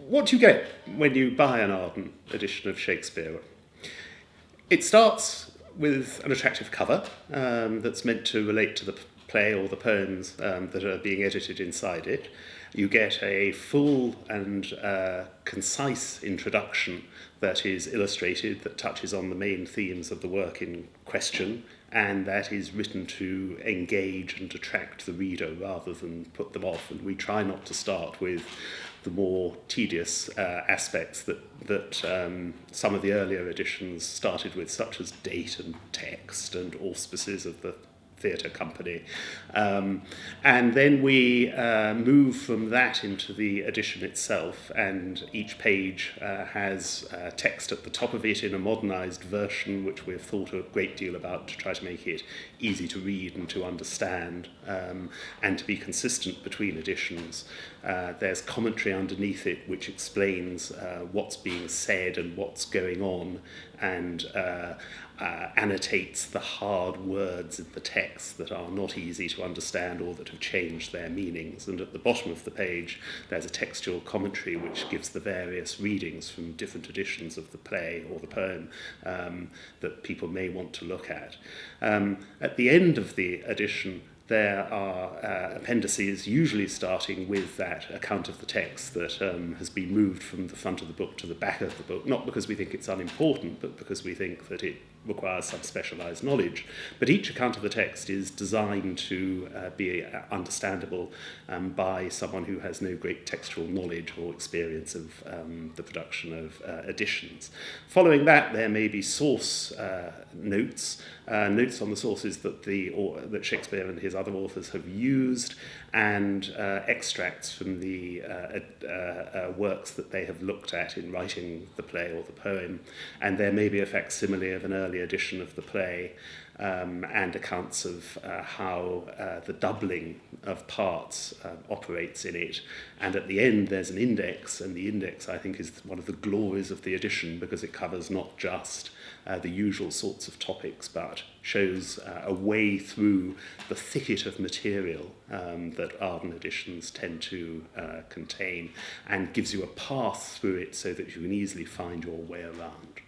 what do you get when you buy an Arden edition of Shakespeare? It starts with an attractive cover that's meant to relate to the play or the poems that are being edited inside it. You get a full and concise introduction that is illustrated, that touches on the main themes of the work in question, and that is written to engage and attract the reader rather than put them off. And we try not to start with the more tedious aspects that some of the earlier editions started with, such as date and text and auspices of the theatre company. And then we move from that into the edition itself, and each page has text at the top of it in a modernised version, which we've thought a great deal about to try to make it easy to read and to understand, and to be consistent between editions. There's commentary underneath it which explains what's being said and what's going on, and annotates the hard words in the text that are not easy to understand or that have changed their meanings. And at the bottom of the page there's a textual commentary which gives the various readings from different editions of the play or the poem that people may want to look at. At the end of the edition there are appendices, usually starting with that account of the text that has been moved from the front of the book to the back of the book, not because we think it's unimportant, but because we think that it requires some specialised knowledge. But each account of the text is designed to be understandable by someone who has no great textual knowledge or experience of the production of editions. Following that, there may be source notes, notes on the sources that Shakespeare and his other authors have used, and extracts from the works that they have looked at in writing the play or the poem. And there may be a facsimile of an early edition of the play, and accounts of how the doubling of parts operates in it. And at the end there's an index, and the index, I think, is one of the glories of the edition, because it covers not just the usual sorts of topics, but shows a way through the thicket of material that Arden editions tend to contain, and gives you a path through it so that you can easily find your way around.